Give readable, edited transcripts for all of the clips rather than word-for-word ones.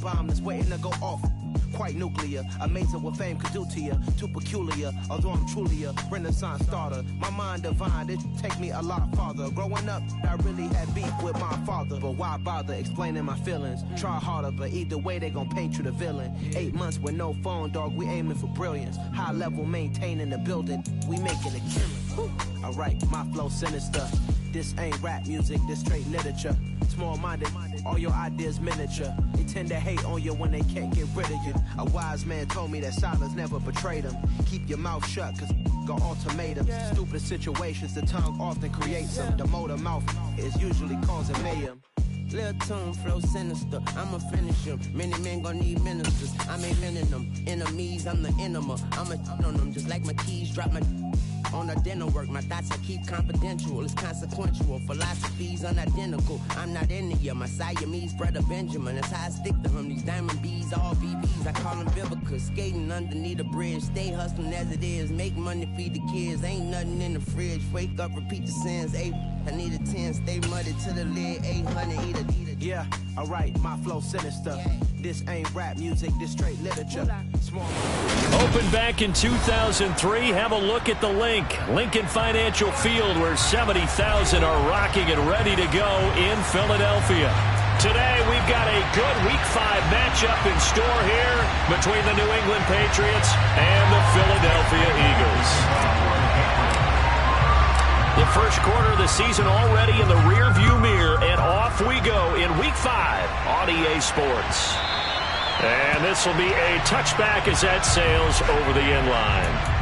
bomb that's waiting to go off. Quite nuclear, amazing what fame could do to you. Too peculiar, although I'm truly a renaissance starter. My mind divine, it take me a lot farther. Growing up, I really had beef with my father. But why bother explaining my feelings? Try harder, but either way they gon' paint you the villain. 8 months with no phone, dog, we aiming for brilliance. High level, maintaining the building, we making a killing. Alright, my flow sinister. This ain't rap music, this straight literature. Small-minded, all your ideas miniature. They tend to hate on you when they can't get rid of you. A wise man told me that silence never betrayed him. Keep your mouth shut, cause got ultimatums. Stupid situations, the tongue often creates them. The motor mouth is usually causing mayhem. Lil' tune, flow sinister, I'ma finish him. Many men gon' need ministers, I'm aiming them. Enemies, I'm the enema. I'ma on them, just like my keys, drop my on a dental work. My thoughts I keep confidential, it's consequential. Philosophies unidentical, I'm not into you. My Siamese brother Benjamin, that's how I stick to him. These diamond bees, all BBs, I call them Vivica. Skating underneath a bridge, stay hustling as it is. Make money, feed the kids, ain't nothing in the fridge. Wake up, repeat the sins, I need a 10, stay muddy to the lid, 800, eat a. Yeah, alright, my flow sinister. This ain't rap music, this straight literature. Small. Opened back in 2003, have a look at the Lincoln Financial Field, where 70,000 are rocking and ready to go in Philadelphia. Today, we've got a good Week 5 matchup in store here between the New England Patriots and the Philadelphia Eagles. The first quarter of the season already in the rearview mirror, and off we go in Week 5 on EA Sports. And this will be a touchback as that sails over the end line.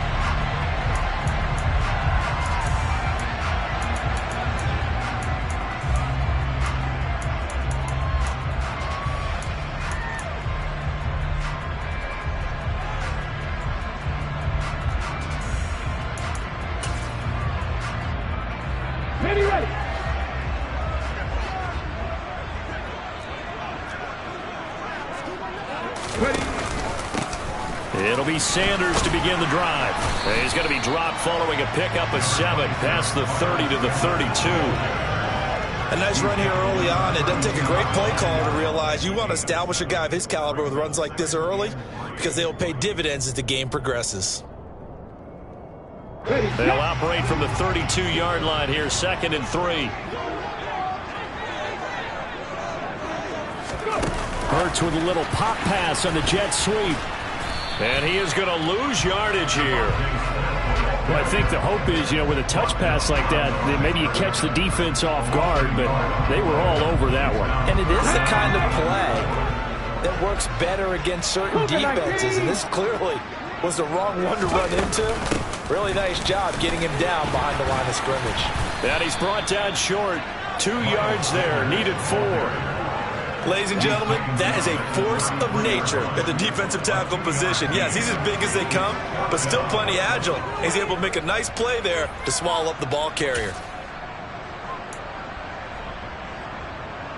It'll be Sanders to begin the drive. He's going to be dropped following a pickup of 7 past the 30 to the 32. A nice run here early on. It doesn't take a great play caller to realize you want to establish a guy of his caliber with runs like this early, because they will pay dividends as the game progresses. They'll operate from the 32-yard line here, 2nd and 3. Hurts with a little pop pass on the jet sweep. And he is going to lose yardage here. Well, I think the hope is, with a touch pass like that, that maybe you catch the defense off guard, but they were all over that one. And it is the kind of play that works better against certain defenses, and this clearly was the wrong one to run into. Really nice job getting him down behind the line of scrimmage. And he's brought down short. 2 yards there, needed 4. Ladies and gentlemen, that is a force of nature at the defensive tackle position. Yes, he's as big as they come, but still plenty agile. He's able to make a nice play there to swallow up the ball carrier.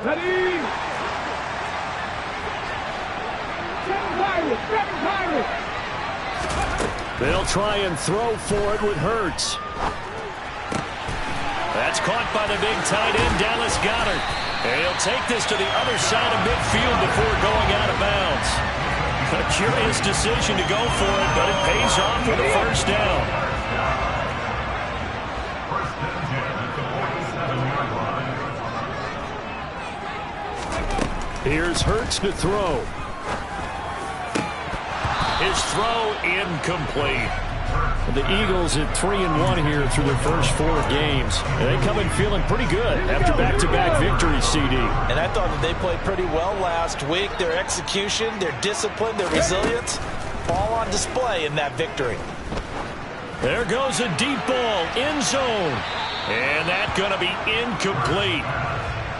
Ready? They'll try and throw for it with Hurts. That's caught by the big tight end, Dallas Goedert. And he'll take this to the other side of midfield before going out of bounds. A curious decision to go for it, but it pays off with a first down. Here's Hurts to throw. His throw incomplete. The Eagles at 3-1 here through their first 4 games. And they come in feeling pretty good after back-to-back victories, CD. And I thought that they played pretty well last week. Their execution, their discipline, their resilience, all on display in that victory. There goes a deep ball, end zone. And that's going to be incomplete.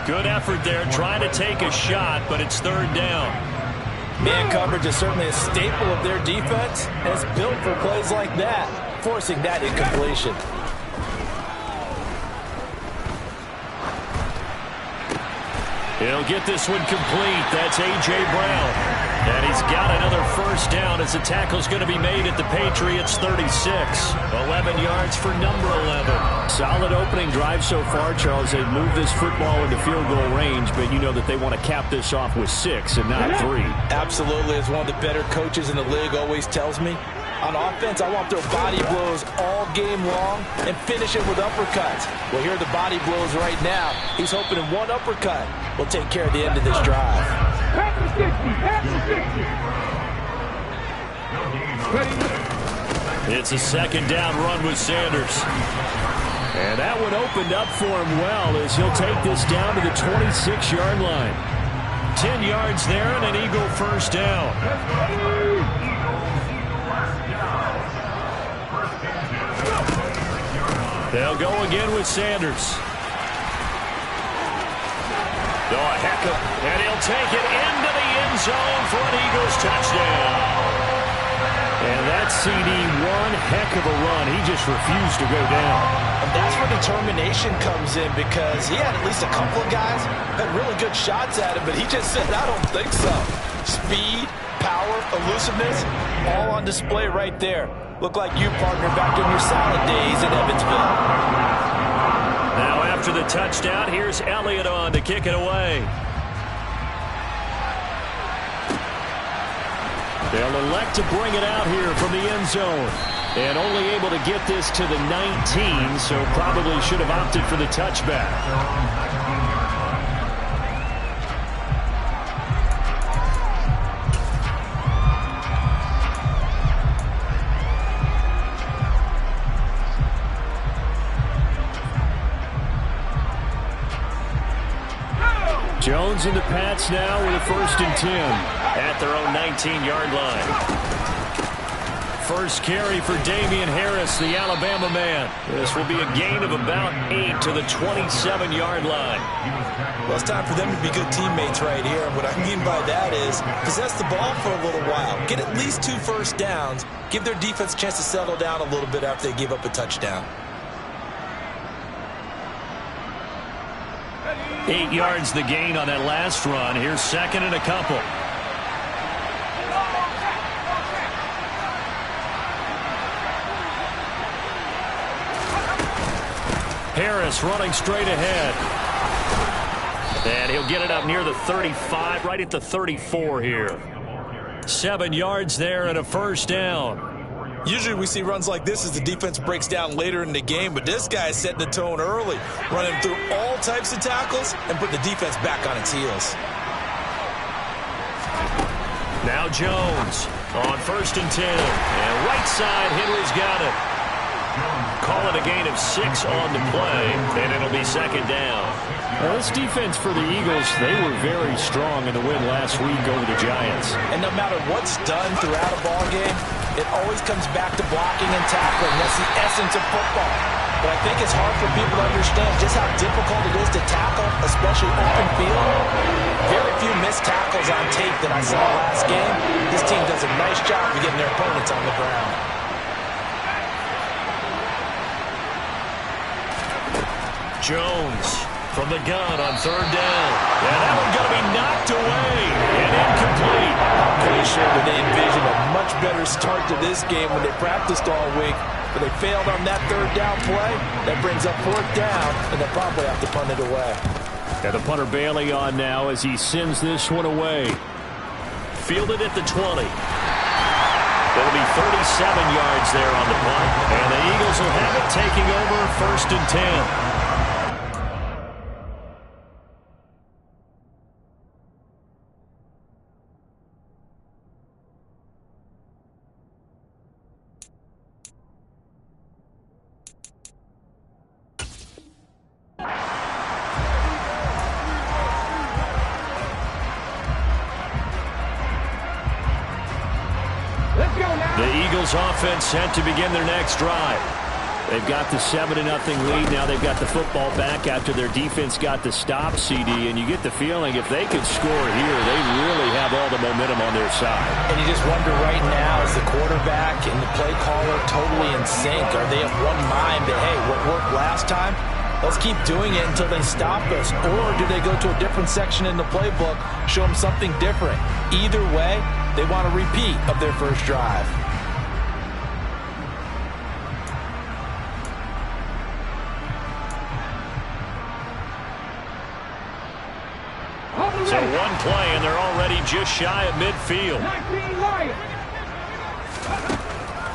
Good effort there, trying to take a shot, but it's 3rd down. Man coverage is certainly a staple of their defense, and it's built for plays like that, forcing that incompletion. He'll get this one complete. That's A.J. Brown. And he's got another first down as the tackle's going to be made at the Patriots 36. 11 yards for number 11. Solid opening drive so far, Charles. They've moved this football into field goal range, but you know that they want to cap this off with 6 and not 3. Absolutely. As one of the better coaches in the league always tells me, on offense, I want their body blows all game long and finish it with uppercuts. Well, here are the body blows right now. He's hoping in one uppercut will take care of the end of this drive. It's a second down run with Sanders. And that one opened up for him well as he'll take this down to the 26-yard line. 10 yards there and an Eagle first down. They'll go again with Sanders. And he'll take it into the end zone for an Eagles touchdown. And that CD, one heck of a run. He just refused to go down. And that's where determination comes in, because he had at least a couple of guys had really good shots at him, but he just said, I don't think so. Speed, power, elusiveness, all on display right there. Look like you, partner, back in your salad days in Evansville. Now after the touchdown, here's Elliott on to kick it away. They'll elect to bring it out here from the end zone. And only able to get this to the 19, so probably should have opted for the touchback. Jones and the Pats now with a 1st and 10 at their own 19-yard line. First carry for Damian Harris, the Alabama man. This will be a gain of about 8 to the 27-yard line. Well, it's time for them to be good teammates right here. And what I mean by that is possess the ball for a little while. Get at least 2 first downs. Give their defense a chance to settle down a little bit after they give up a touchdown. 8 yards the gain on that last run. Here's 2nd and a couple. Harris running straight ahead. And he'll get it up near the 35, right at the 34 here. 7 yards there and a first down. Usually we see runs like this as the defense breaks down later in the game, but this guy is setting the tone early, running through all types of tackles and putting the defense back on its heels. Now Jones on 1st and 10. And right side, Henry's got it. Call it a gain of 6 on the play, and it'll be 2nd down. Well, this defense for the Eagles, they were very strong in the win last week over the Giants. And no matter what's done throughout a ball game, it always comes back to blocking and tackling. That's the essence of football. But I think it's hard for people to understand just how difficult it is to tackle, especially open field. Very few missed tackles on tape that I saw last game. This team does a nice job of getting their opponents on the ground. Jones from the gun on 3rd down. And that one's going to be knocked away and incomplete. I'm pretty sure that they envisioned a much better start to this game when they practiced all week. But they failed on that 3rd down play. That brings up 4th down, and they'll probably have to punt it away. And the punter Bailey on now as he sends this one away. Fielded at the 20. It'll be 37 yards there on the punt. And the Eagles will have it taking over 1st and 10. The Eagles offense set to begin their next drive. They've got the 7-0 lead. Now they've got the football back after their defense got the stop, CD. And you get the feeling if they could score here, they really have all the momentum on their side. And you just wonder right now, is the quarterback and the play caller totally in sync? Are they of one mind that, hey, what worked last time Let's keep doing it until they stop us. Or do they go to a different section in the playbook, show them something different? Either way, they want a repeat of their first drive. So one play, and they're already just shy of midfield.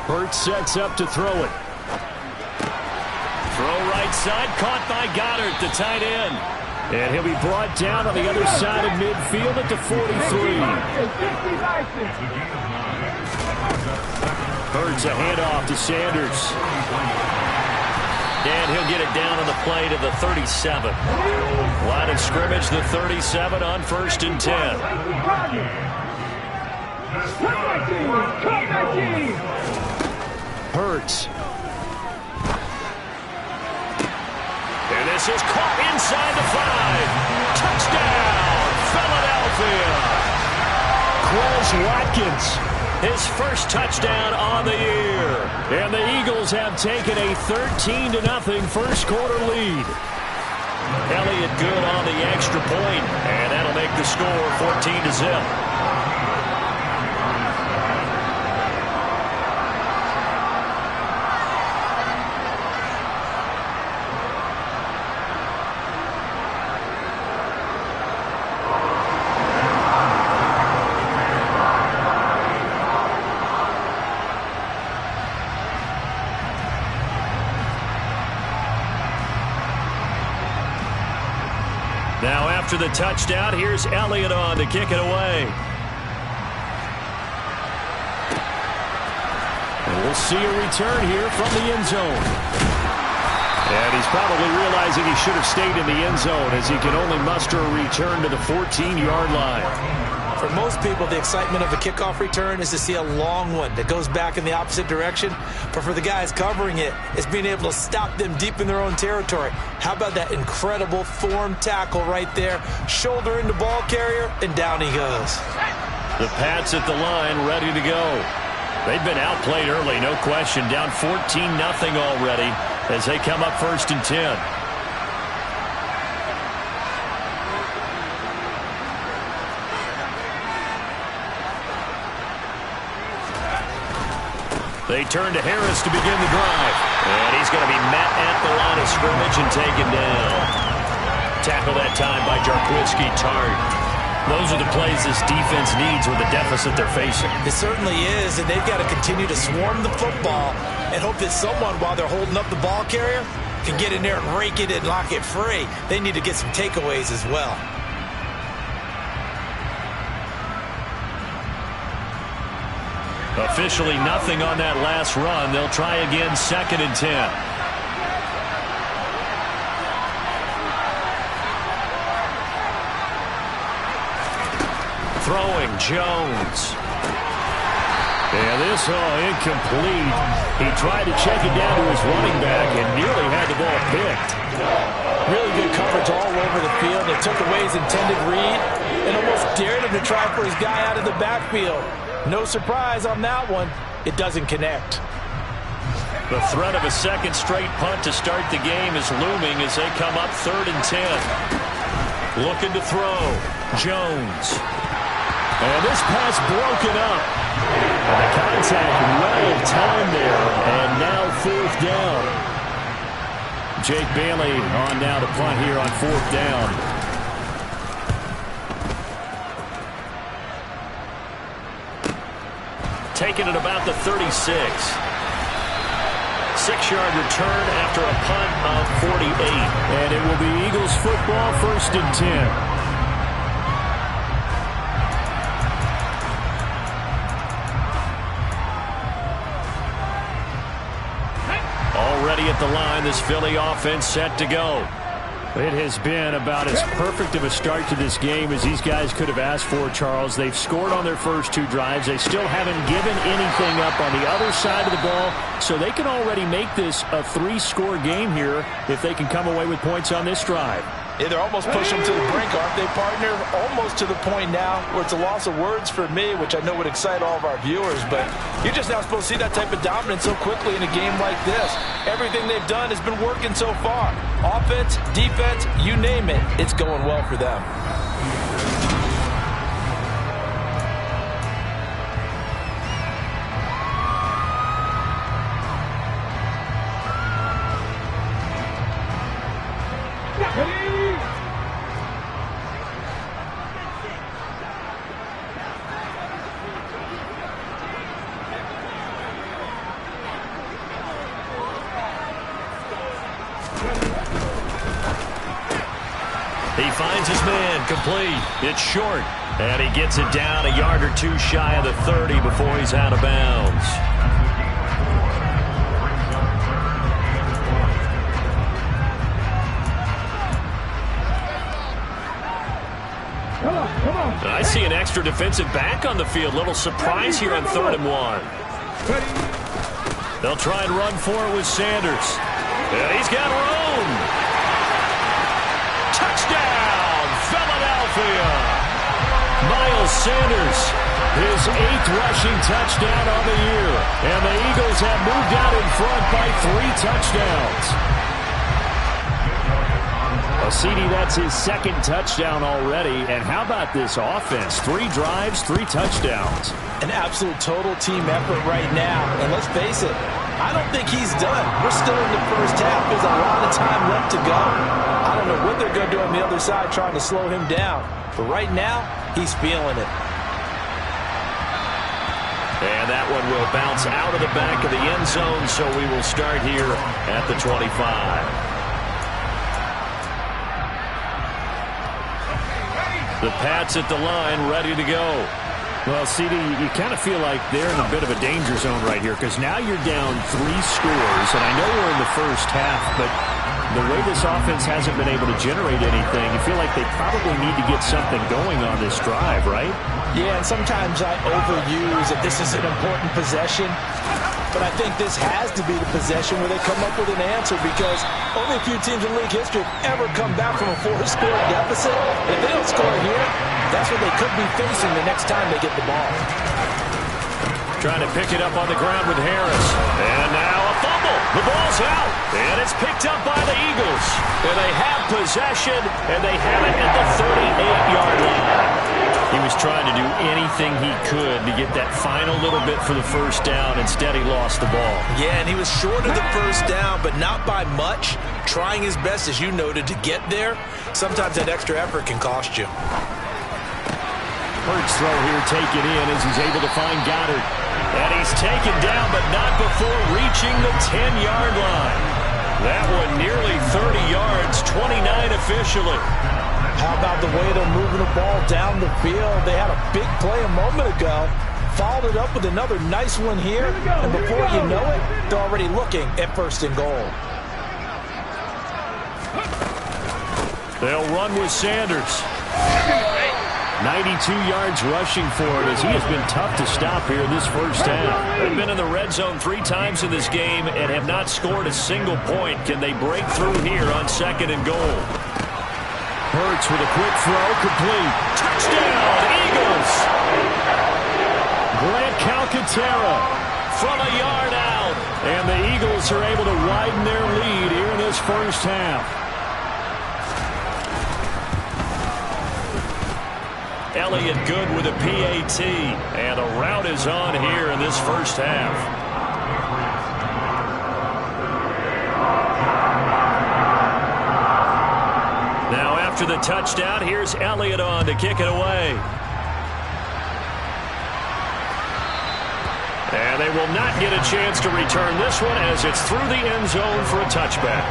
Hurts sets up to throw it. Throw right side, caught by Goddard, the tight end. And he'll be brought down on the other side of midfield at the 43. Hurts a handoff to Sanders. And he'll get it down on the play to the 37. Line of scrimmage, the 37 on 1st and 10. Hurts. And this is caught inside the 5. Touchdown, Philadelphia. Quez Watkins. His first touchdown on the year. And the Eagles have taken a 13-0 first quarter lead. Elliott good on the extra point, and that'll make the score 14-0. Now after the touchdown, here's Elliott on to kick it away. And we'll see a return here from the end zone. And he's probably realizing he should have stayed in the end zone as he can only muster a return to the 14-yard line. For most people, the excitement of a kickoff return is to see a long one that goes back in the opposite direction. But for the guys covering it, it's being able to stop them deep in their own territory. How about that incredible form tackle right there? Shoulder into ball carrier, and down he goes. The Pats at the line, ready to go. They've been outplayed early, no question. Down 14-0 already as they come up 1st and 10. They turn to Harris to begin the drive. And he's going to be met at the line of scrimmage and taken down. Tackle that time by Jarquiski Tart. Those are the plays this defense needs with the deficit they're facing. It certainly is, and they've got to continue to swarm the football and hope that someone, while they're holding up the ball carrier, can get in there and rake it and lock it free. They need to get some takeaways as well. Officially nothing on that last run. They'll try again 2nd and 10. Throwing Jones. And this, incomplete. He tried to check it down to his running back and nearly had the ball picked. Really good coverage all over the field. They took away his intended read and almost dared him to try for his guy out of the backfield. No surprise on that one. It doesn't connect. The threat of a second straight punt to start the game is looming as they come up 3rd and 10. Looking to throw. Jones. And this pass broken up. And the contact well timed there. And now 4th down. Jake Bailey on now to punt here on 4th down. Taken at about the 36. 6-yard return after a punt of 48. And it will be Eagles football 1st and 10. Already at the line, this Philly offense set to go. It has been about as perfect of a start to this game as these guys could have asked for, Charles. They've scored on their first 2 drives. They still haven't given anything up on the other side of the ball, so they can already make this a 3-score game here if they can come away with points on this drive. Yeah, they're almost pushing them to the brink, aren't they, partner? Almost to the point now where it's a loss of words for me, which I know would excite all of our viewers, but you're just not supposed to see that type of dominance so quickly in a game like this. Everything they've done has been working so far. Offense, defense, you name it, it's going well for them. He finds his man complete. It's short. And he gets it down a yard or two shy of the 30 before he's out of bounds. I see an extra defensive back on the field. Little surprise here on 3rd and 1. They'll try and run for it with Sanders. And he's got room. Touchdown, Philadelphia. Miles Sanders, his 8th rushing touchdown on the year. And the Eagles have moved out in front by 3 touchdowns. Well, CD, that's his 2nd touchdown already. And how about this offense? 3 drives, 3 touchdowns. An absolute total team effort right now. And let's face it, I don't think he's done. We're still in the first half. There's a lot of time left to go. I don't know what they're going to do on the other side trying to slow him down. But right now, he's feeling it. And that one will bounce out of the back of the end zone, so we will start here at the 25. The Pats at the line, ready to go. Well, CD, you kind of feel like they're in a bit of a danger zone right here because now you're down 3 scores, and I know we're in the first half, but the way this offense hasn't been able to generate anything, you feel like they probably need to get something going on this drive, right? Yeah, and sometimes I overuse that this is an important possession, but I think this has to be the possession where they come up with an answer because only a few teams in league history have ever come back from a 4-score deficit. If they don't score here, that's what they could be facing the next time they get the ball. Trying to pick it up on the ground with Harris. And now a fumble. The ball's out. And it's picked up by the Eagles. And they have possession, and they have it at the 38-yard line. He was trying to do anything he could to get that final little bit for the first down. Instead, he lost the ball. Yeah, and he was short of the first down, but not by much. Trying his best, as you noted, to get there. Sometimes that extra effort can cost you. Hurts throw here taken in as he's able to find Goddard. And he's taken down, but not before reaching the 10-yard line. That one nearly 30 yards, 29 officially. How about the way they're moving the ball down the field? They had a big play a moment ago. Followed it up with another nice one here. And before you know it, they're already looking at 1st and goal. They'll run with Sanders. 92 yards rushing for it as he has been tough to stop here this first half. They've been in the red zone 3 times in this game and have not scored a single point. Can they break through here on 2nd and goal? Hurts with a quick throw, complete. Touchdown, Eagles! Grant Calcaterra from a yard out. And the Eagles are able to widen their lead here in this first half. Elliott good with a PAT. And a rout is on here in this first half. Now after the touchdown, here's Elliott on to kick it away. And they will not get a chance to return this one as it's through the end zone for a touchback.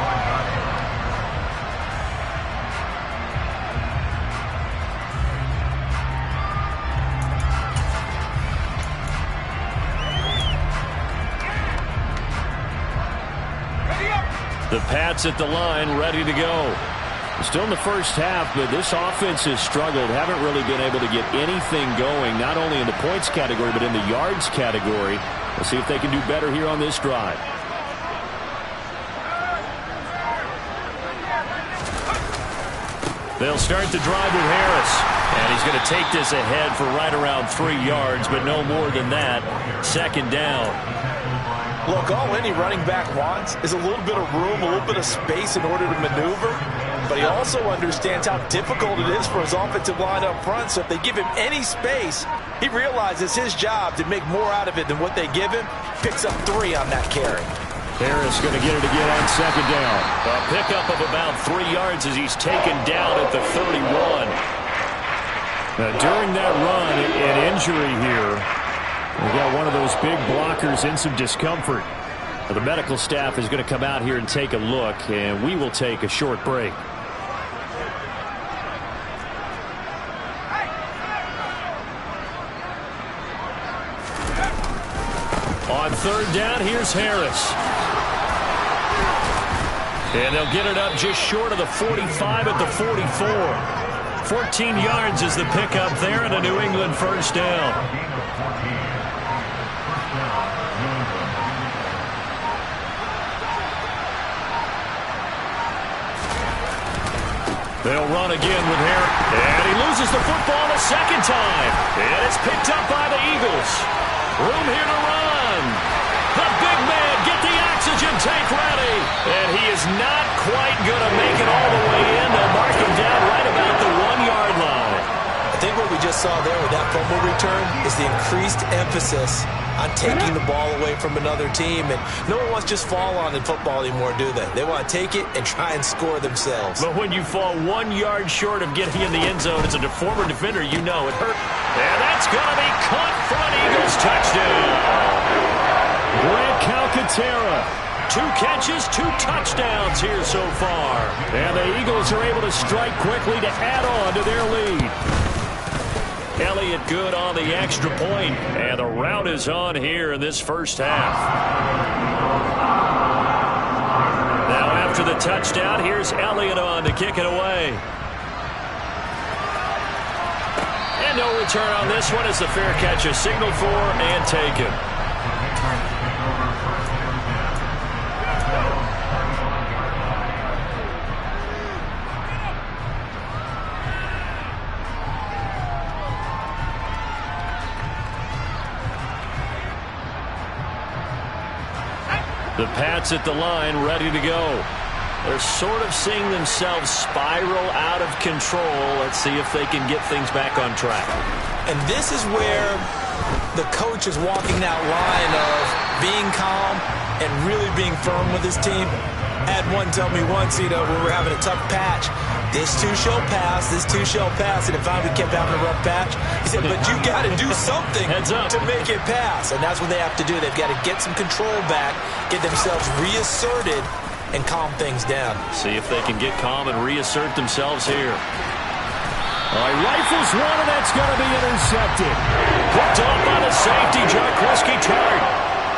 The Pats at the line, ready to go. Still in the first half, but this offense has struggled. Haven't really been able to get anything going, not only in the points category, but in the yards category. We'll see if they can do better here on this drive. They'll start the drive with Harris. And he's going to take this ahead for right around 3 yards, but no more than that. Second down. Look, all any running back wants is a little bit of room, a little bit of space in order to maneuver. But he also understands how difficult it is for his offensive line up front. So if they give him any space, he realizes his job to make more out of it than what they give him. Picks up 3 on that carry. Harris going to get it again on second down. A pickup of about 3 yards as he's taken down at the 31. Now, during that run, an injury here. We got one of those big blockers in some discomfort. The medical staff is going to come out here and take a look, and we will take a short break. On third down, here's Harris. And they'll get it up just short of the 45 at the 44. 14 yards is the pickup there and a New England first down. They'll run again with Harris. And he loses the football a second time. And it's picked up by the Eagles. Room here to run. The big man, get the oxygen tank ready. And he is not quite going to make it all the way in. They'll mark him down right about the 1-yard line. I think what we just saw there with that fumble return is the increased emphasis on taking the ball away from another team. And no one wants to just fall on in football anymore, do they? They want to take it and try and score themselves. But when you fall 1 yard short of getting in the end zone as a former defender, you know it hurt. And that's going to be caught for an Eagles touchdown. Grant Calcaterra. 2 catches, 2 touchdowns here so far. And the Eagles are able to strike quickly to add on to their lead. Elliott good on the extra point, and the rout is on here in this first half. Now after the touchdown, here's Elliott on to kick it away. And no return on this one as the fair catch is signaled for and taken. The Pats at the line, ready to go. They're sort of seeing themselves spiral out of control. Let's see if they can get things back on track. And this is where the coach is walking that line of being calm and really being firm with his team. I had one tell me once, when we were having a tough patch, this too shall pass, this too shall pass. And if we kept having a rough patch, he said, but you got to do something to make it pass. And that's what they have to do. They've got to get some control back, get themselves reasserted, and calm things down. See if they can get calm and reassert themselves here. All right, rifles one, and that's going to be intercepted. Picked off by the safety, Jarkowski Tart.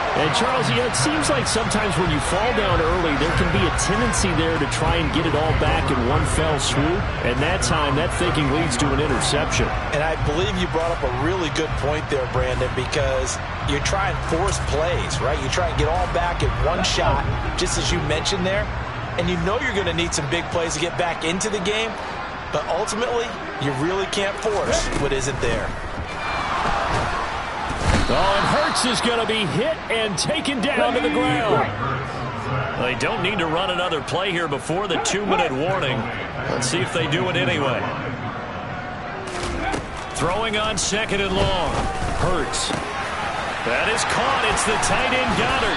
And, Charles, it seems like sometimes when you fall down early, there can be a tendency there to try and get it all back in one fell swoop. And that time, that thinking leads to an interception. And I believe you brought up a really good point there, Brandon, because you try and force plays, right? You try and get all back in one shot, just as you mentioned there. And you know you're going to need some big plays to get back into the game. But ultimately, you really can't force what isn't there. Oh, and Hurts is going to be hit and taken down to the ground. They don't need to run another play here before the 2-minute warning. Let's see if they do it anyway. Throwing on second and long. Hurts. That is caught. It's the tight end Goddard.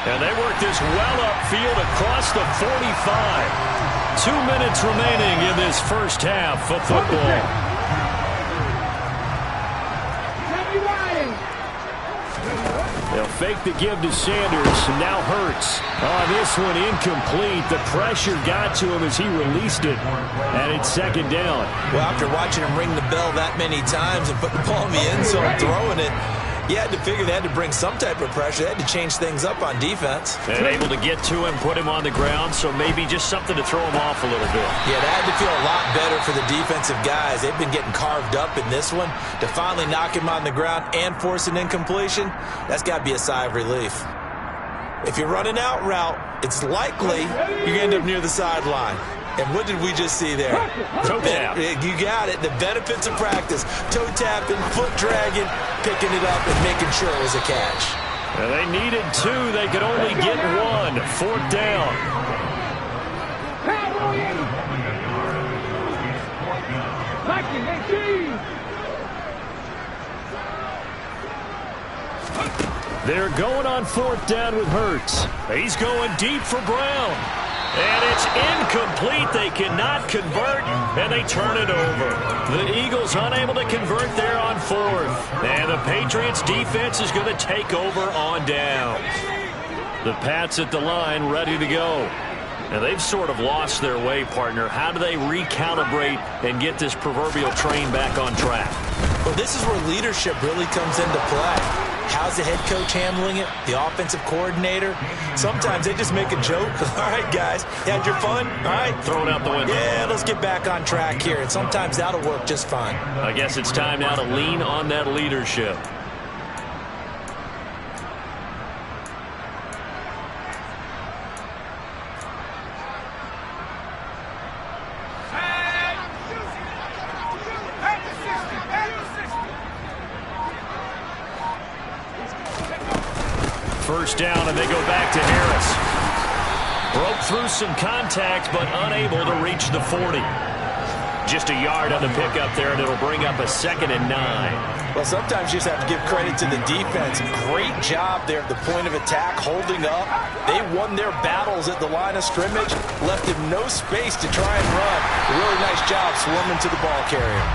And they work this well upfield across the 45. 2 minutes remaining in this first half of football. They'll fake the give to Sanders, and now Hurts. On this one, incomplete. The pressure got to him as he released it, and it's second down. Well, after watching him ring the bell that many times and put the ball in the end zone, throwing it, you had to figure they had to bring some type of pressure. They had to change things up on defense. And able to get to him, put him on the ground, so maybe just something to throw him off a little bit. Yeah, that had to feel a lot better for the defensive guys. They've been getting carved up in this one. To finally knock him on the ground and force an incompletion, that's got to be a sigh of relief. If you're running out route, it's likely you're going to end up near the sideline. And what did we just see there? Toe tap. You got it. The benefits of practice. Toe tapping, foot dragging, picking it up, and making sure it was a catch. And they needed 2. They could only get 1. 4th down. They're going on 4th down with Hurts. He's going deep for Brown. And it's incomplete. They cannot convert, and they turn it over. The Eagles unable to convert there on 4th. And the Patriots defense is going to take over on downs. The Pats at the line ready to go. And they've sort of lost their way, partner. How do they recalibrate and get this proverbial train back on track? Well, this is where leadership really comes into play. How's the head coach handling it? The offensive coordinator? Sometimes they just make a joke. All right, guys, you had your fun? All right. Throw it out the window. Yeah, let's get back on track here. And sometimes that'll work just fine. I guess it's time now to lean on that leadership. First down, and they go back to Harris. Broke through some contact, but unable to reach the 40. Just a yard on the pickup there, and it'll bring up a 2nd and 9. Well, sometimes you just have to give credit to the defense. Great job there at the point of attack, holding up. They won their battles at the line of scrimmage, left him no space to try and run. A really nice job swarming to the ball carrier.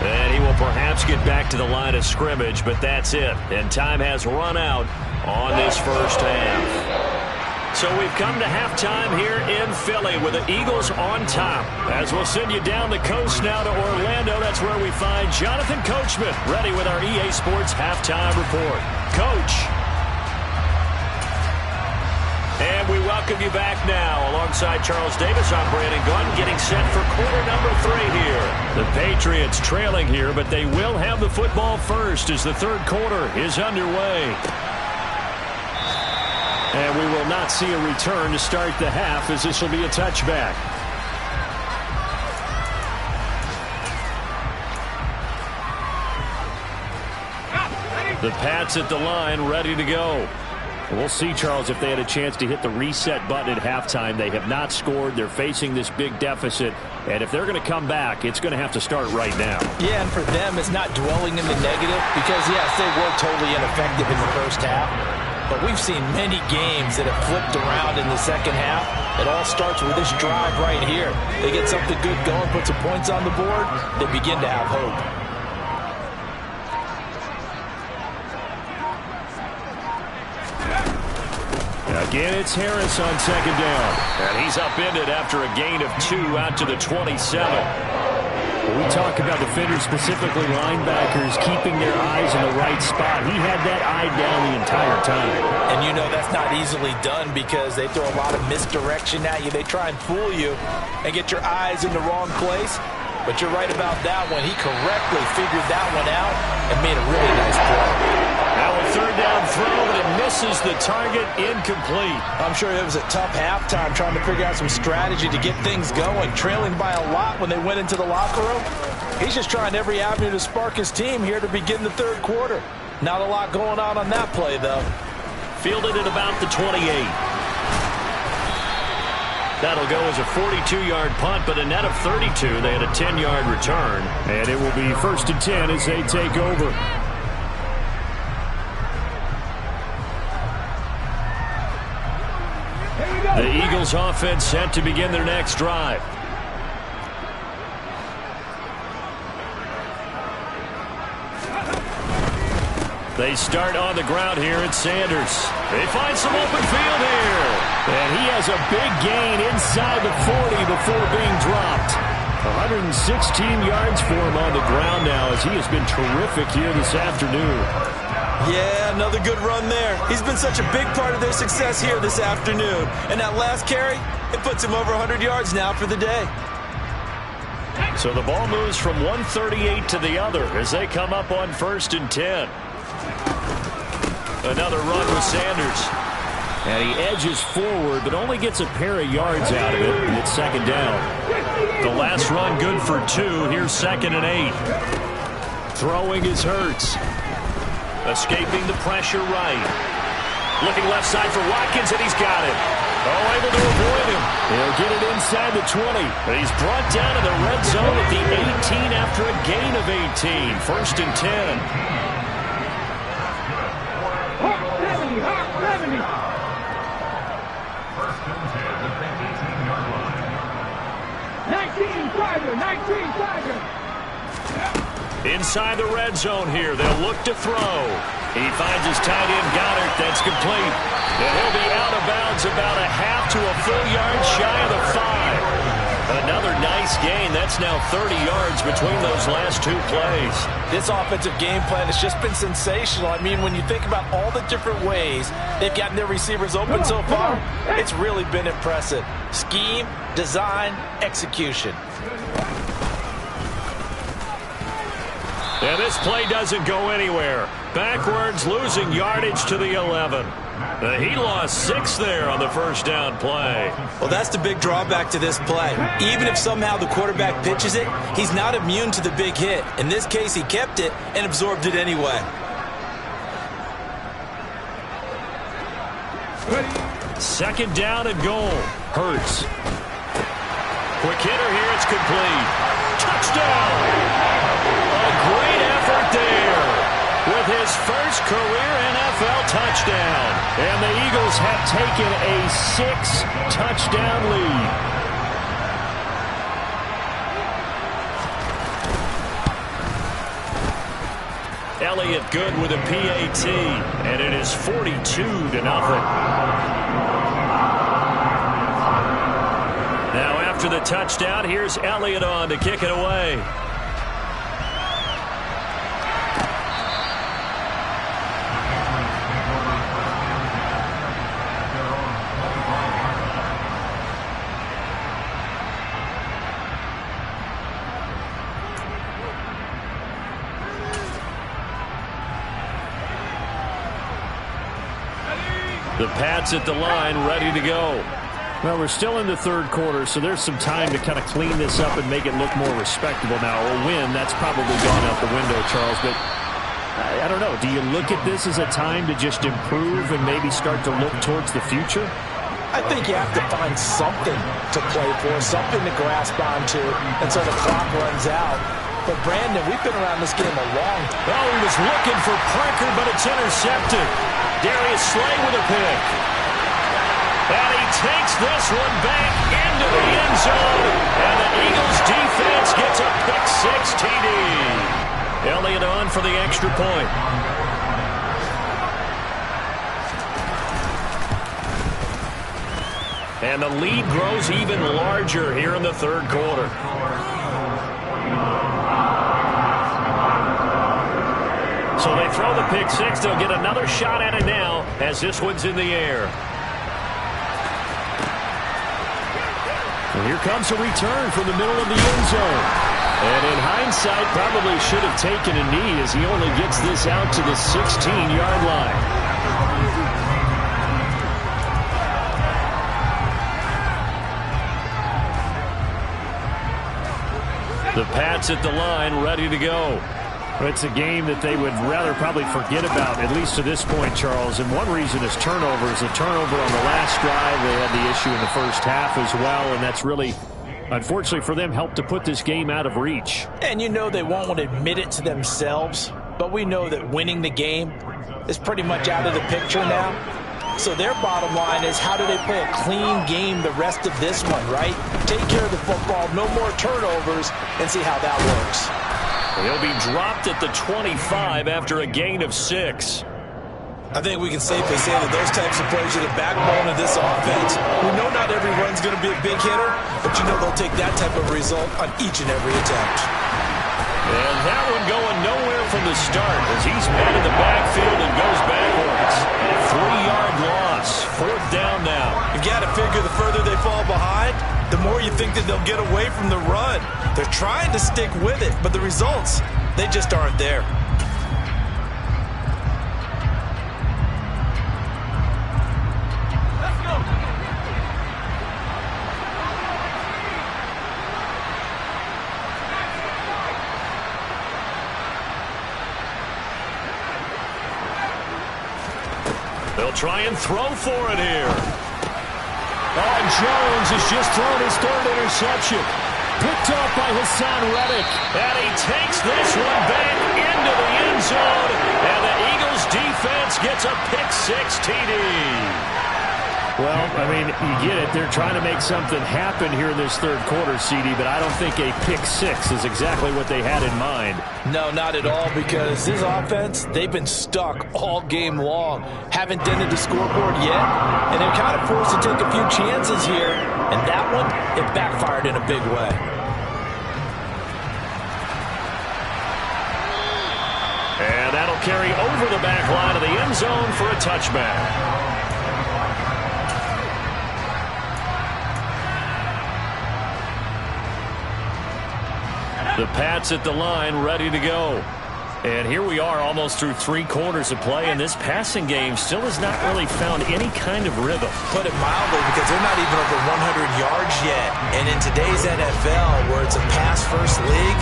And he will perhaps get back to the line of scrimmage, but that's it. And time has run out on this first half. So we've come to halftime here in Philly with the Eagles on top. As we'll send you down the coast now to Orlando, that's where we find Jonathan Coachman ready with our EA Sports halftime report. Coach. And we welcome you back now. Alongside Charles Davis, I'm Brandon Gunn, getting set for quarter number 3 here. The Patriots trailing here, but they will have the football first as the third quarter is underway. And we will not see a return to start the half, as this will be a touchback. The Pats at the line, ready to go. We'll see, Charles, if they had a chance to hit the reset button at halftime. They have not scored. They're facing this big deficit. And if they're going to come back, it's going to have to start right now. Yeah, and for them, it's not dwelling in the negative because, yes, they were totally ineffective in the first half. But we've seen many games that have flipped around in the second half. It all starts with this drive right here. They get something good going, put some points on the board, they begin to have hope. Again, it's Harris on 2nd down. And he's upended after a gain of 2 out to the 27. When we talk about defenders, specifically linebackers, keeping their eyes in the right spot. He had that eye down the entire time. And you know that's not easily done because they throw a lot of misdirection at you. They try and fool you and get your eyes in the wrong place. But you're right about that one. He correctly figured that one out and made a really nice play. Now a 3rd down throw, but it misses the target, incomplete. I'm sure it was a tough halftime trying to figure out some strategy to get things going, trailing by a lot when they went into the locker room. He's just trying every avenue to spark his team here to begin the third quarter. Not a lot going on that play, though. Fielded at about the 28. That'll go as a 42-yard punt, but a net of 32. They had a 10-yard return. And it will be 1st and 10 as they take over. The Eagles offense set to begin their next drive. They start on the ground here at Sanders. They find some open field here. And he has a big gain inside the 40 before being dropped. 116 yards for him on the ground now as he has been terrific here this afternoon. Yeah, another good run there. He's been such a big part of their success here this afternoon. And that last carry, it puts him over 100 yards now for the day. So the ball moves from 138 to the other as they come up on 1st and 10. Another run with Sanders. And he edges forward, but only gets a pair of yards out of it, and it's second down. The last run good for 2. Here's 2nd and 8. Throwing is Hurts. Escaping the pressure right. Looking left side for Watkins, and he's got it. Oh, able to avoid him. He'll get it inside the 20. But he's brought down in the red zone at the 18 after a gain of 18. 1st and 10. Inside the red zone here. They'll look to throw. He finds his tight end, Goddard. That's complete. And he'll be out of bounds about a half to a full yard shy of the 5. Another nice gain. That's now 30 yards between those last 2 plays. This offensive game plan has just been sensational. I mean, when you think about all the different ways they've gotten their receivers open so far, it's really been impressive. Scheme, design, execution. And this play doesn't go anywhere. Backwards, losing yardage to the 11. He lost 6 there on the first down play. Well, that's the big drawback to this play. Even if somehow the quarterback pitches it, he's not immune to the big hit. In this case, he kept it and absorbed it anyway. Second down and goal. Hurts. Quick hitter here. It's complete. Touchdown! Great effort there with his first career NFL touchdown. And the Eagles have taken a 6-touchdown lead. Elliott good with a PAT, and it is 42-0. Now after the touchdown, here's Elliott on to kick it away. The Pats at the line, ready to go. Well, we're still in the third quarter, so there's some time to kind of clean this up and make it look more respectable. Now, a win, that's probably gone out the window, Charles, but I don't know. Do you look at this as a time to just improve and maybe start to look towards the future? I think you have to find something to play for, something to grasp onto until the clock runs out. But, Brandon, we've been around this game a long time. Oh, he was looking for Parker, but it's intercepted. Darius Slay with a pick. And he takes this one back into the end zone. And the Eagles defense gets a pick-6 TD. Elliott on for the extra point. And the lead grows even larger here in the third quarter. So they throw the pick-6. They'll get another shot at it now as this one's in the air. And here comes a return from the middle of the end zone. And in hindsight, probably should have taken a knee as he only gets this out to the 16-yard line. The Pats at the line, ready to go. It's a game that they would rather probably forget about, at least to this point, Charles. And one reason is turnovers. A turnover on the last drive. They had the issue in the first half as well, and that's really, unfortunately for them, helped to put this game out of reach. And you know they won't want to admit it to themselves, but we know that winning the game is pretty much out of the picture now. So their bottom line is, how do they play a clean game the rest of this one, right? Take care of the football, no more turnovers, and see how that works. He'll be dropped at the 25 after a gain of 6. I think we can safely say that those types of plays are the backbone of this offense. We know not every run's going to be a big hitter, but you know they'll take that type of result on each and every attempt. And that one going nowhere from the start as he's met in the backfield and goes backwards. 3-yard loss. 4th down now. You got to figure the further they fall behind, the more you think that they'll get away from the run. They're trying to stick with it, but the results, they just aren't there. They'll try and throw for it here. Oh, Jones has just thrown his third interception. Picked off by Hassan Reddick. And he takes this one back into the end zone. And the Eagles defense gets a pick-6 TD. Well, I mean, you get it. They're trying to make something happen here in this third quarter, CD, but I don't think a pick-6 is exactly what they had in mind. No, not at all, because this offense, they've been stuck all game long. Haven't dented the scoreboard yet, and they're kind of forced to take a few chances here. And that one, it backfired in a big way. And that'll carry over the back line of the end zone for a touchback. The Pats at the line, ready to go. And here we are almost through 3 quarters of play, and this passing game still has not really found any kind of rhythm. Put it mildly, because they're not even over 100 yards yet. And in today's NFL, where it's a pass-first league,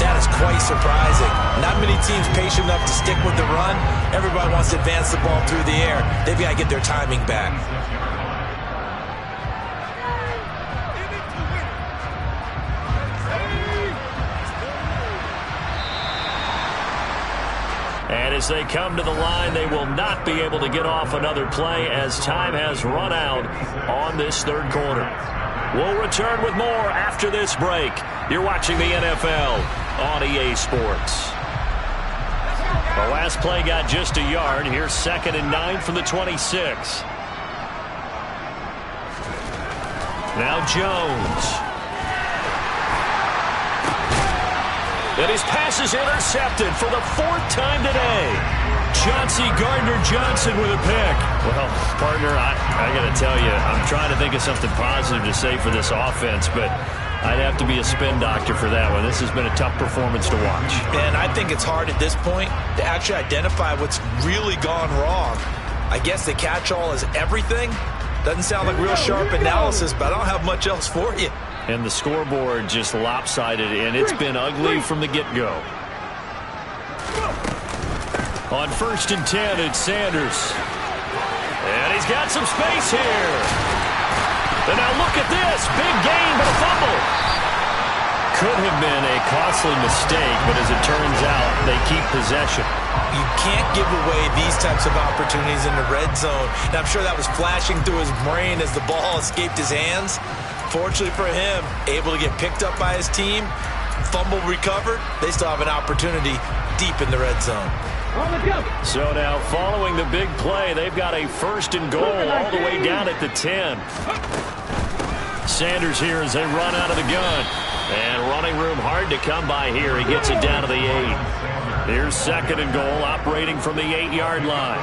that is quite surprising. Not many teams patient enough to stick with the run. Everybody wants to advance the ball through the air. They've got to get their timing back. And as they come to the line, they will not be able to get off another play as time has run out on this third quarter. We'll return with more after this break. You're watching the NFL on EA Sports. The last play got just a yard. Here's 2nd and 9 from the 26. Now Jones. And his pass is intercepted for the 4th time today. Chauncey Gardner-Johnson with a pick. Well, partner, I got to tell you, I'm trying to think of something positive to say for this offense, but I'd have to be a spin doctor for that one. This has been a tough performance to watch. And I think it's hard at this point to actually identify what's really gone wrong. I guess the catch-all is everything. Doesn't sound like real sharp analysis, but I don't have much else for you. And the scoreboard just lopsided, and it's been ugly from the get-go. On 1st and 10, it's Sanders. And he's got some space here. And now look at this. Big gain, but a fumble. Could have been a costly mistake, but as it turns out, they keep possession. You can't give away these types of opportunities in the red zone. And I'm sure that was flashing through his brain as the ball escaped his hands. Fortunately for him, able to get picked up by his team, fumble recovered, they still have an opportunity deep in the red zone. So now, following the big play, they've got a 1st and goal all the way down at the 10. Sanders here as they run out of the gun. And running room hard to come by here. He gets it down to the 8. Here's 2nd and goal, operating from the 8-yard line.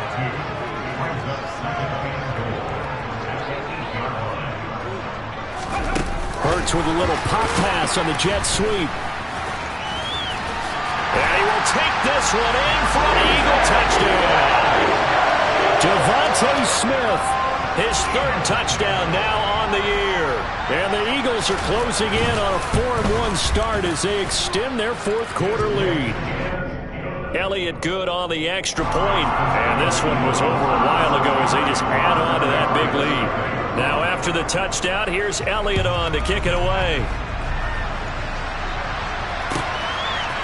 Hurts with a little pop pass on the jet sweep. And he will take this one in for an Eagle touchdown. Devontae Smith, his 3rd touchdown now on the year. And the Eagles are closing in on a 4-1 start as they extend their 4th quarter lead. Elliott good on the extra point. And this one was over a while ago as they just add on to that big lead. Now after the touchdown, here's Elliott on to kick it away.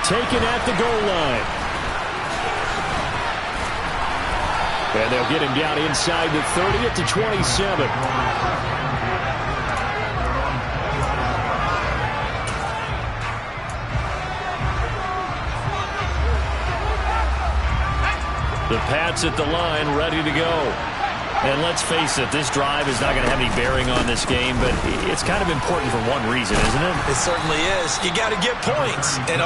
Taken at the goal line. And they'll get him down inside the 30 at the 27. The Pats at the line, ready to go. And let's face it, this drive is not going to have any bearing on this game, but it's kind of important for one reason, isn't it? It certainly is. You got to get points. And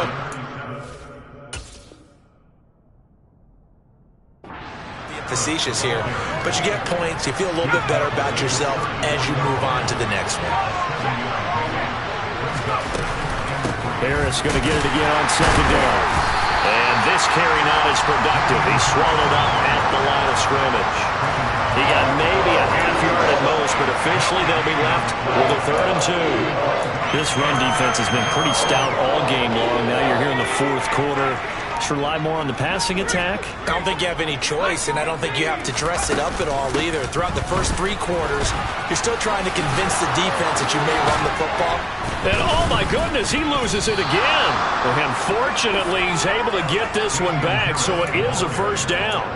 being facetious here, but you get points, you feel a little bit better about yourself as you move on to the next one. Harris going to get it again on 2nd down. And this carry not as productive. He's swallowed up at the line of scrimmage. He got maybe a half yard at most, but officially they'll be left with a 3rd and 2. This run defense has been pretty stout all game long. Now you're here in the 4th quarter. Bucs rely more on the passing attack? I don't think you have any choice, and I don't think you have to dress it up at all either. Throughout the first 3 quarters, you're still trying to convince the defense that you may run the football. And oh my goodness, he loses it again. And fortunately, he's able to get this one back, so it is a first down.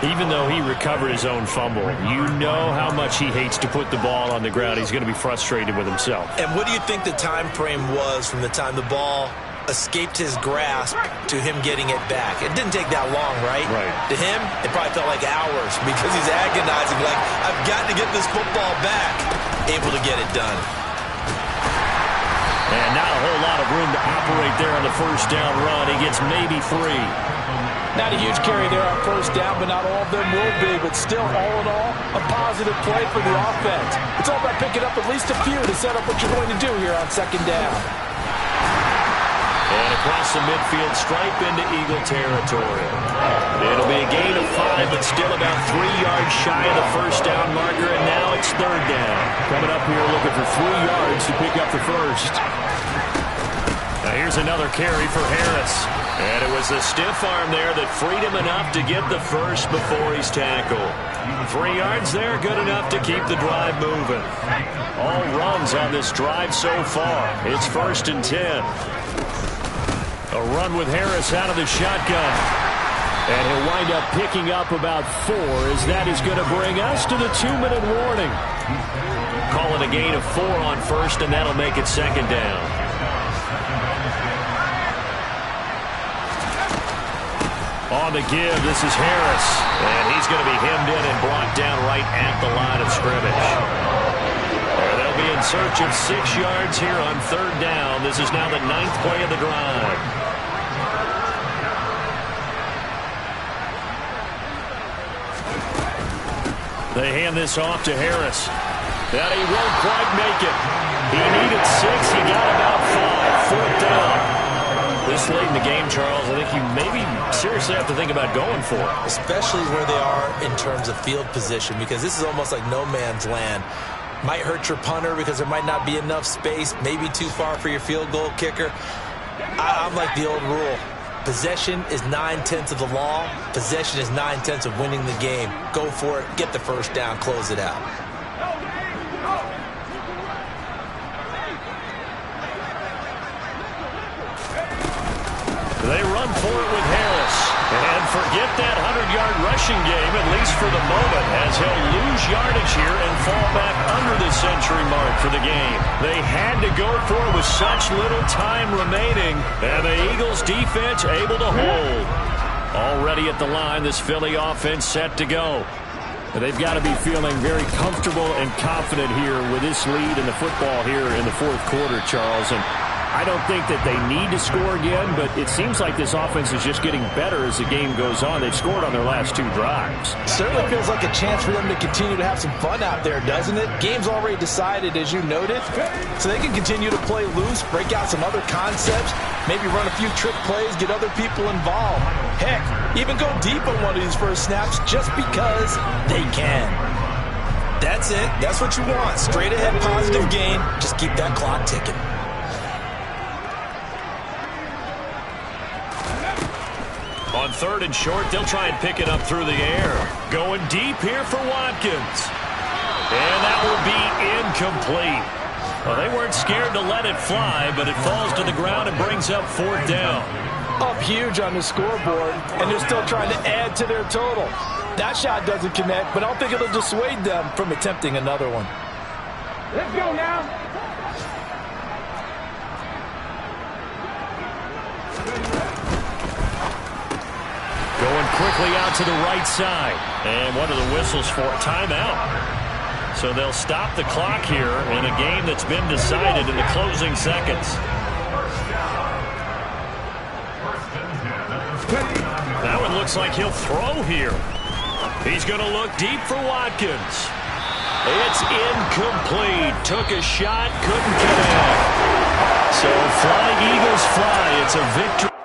Even though he recovered his own fumble, you know how much he hates to put the ball on the ground. He's going to be frustrated with himself. And what do you think the time frame was from the time the ball escaped his grasp to him getting it back? It didn't take that long, right? Right. To him, it probably felt like hours because he's agonizing, like, I've got to get this football back. Able to get it done. And not a whole lot of room to operate there on the first down run. He gets maybe 3. Not a huge carry there on first down, but not all of them will be. But still, all in all, a positive play for the offense. It's all about picking up at least a few to set up what you're going to do here on second down. And across the midfield stripe into Eagle territory. It'll be a gain of 5, but still about 3 yards shy of the first down marker, and now it's third down. Coming up here looking for 3 yards to pick up the first. Now here's another carry for Harris. And it was the stiff arm there that freed him enough to get the first before he's tackled. 3 yards there, good enough to keep the drive moving. All runs on this drive so far. It's 1st and 10. A run with Harris out of the shotgun. And he'll wind up picking up about 4 as that is going to bring us to the 2-minute warning. Call it a gain of 4 on first, and that'll make it second down. On the give, this is Harris. And he's going to be hemmed in and brought down right at the line of scrimmage. They'll be in search of 6 yards here on third down. This is now the 9th play of the drive. They hand this off to Harris. That he won't quite make it. He needed 6. He got about 5. Fourth down. This late in the game, Charles, I think you maybe seriously have to think about going for it. Especially where they are in terms of field position, because this is almost like no man's land. Might hurt your punter because there might not be enough space, maybe too far for your field goal kicker. I'm like the old rule. Possession is 9/10 of the law. Possession is 9/10 of winning the game. Go for it. Get the first down. Close it out. They run for it with Harris. And forget that 100-yard rushing game, at least for the moment, as he'll lose yardage here and fall back under the century mark for the game. They had to go for it with such little time remaining, and the Eagles' defense able to hold. Already at the line, this Philly offense set to go. They've got to be feeling very comfortable and confident here with this lead in the football here in the fourth quarter, Charles. And I don't think that they need to score again, but it seems like this offense is just getting better as the game goes on. They've scored on their last 2 drives. Certainly feels like a chance for them to continue to have some fun out there, doesn't it? Game's already decided, as you noted, so they can continue to play loose, break out some other concepts, maybe run a few trick plays, get other people involved. Heck, even go deep on one of these first snaps just because they can. That's it. That's what you want. Straight ahead positive gain. Just keep that clock ticking. On 3rd and short, they'll try and pick it up through the air. Going deep here for Watkins. And that will be incomplete. Well, they weren't scared to let it fly, but it falls to the ground and brings up 4th down. Up huge on the scoreboard, and they're still trying to add to their total. That shot doesn't connect, but I don't think it'll dissuade them from attempting another one. Let's go now. Going quickly out to the right side. And what are the whistles for? Timeout. So they'll stop the clock here in a game that's been decided in the closing seconds. That one looks like he'll throw here. He's going to look deep for Watkins. It's incomplete. Took a shot, couldn't connect. So Flying Eagles fly. It's a victory.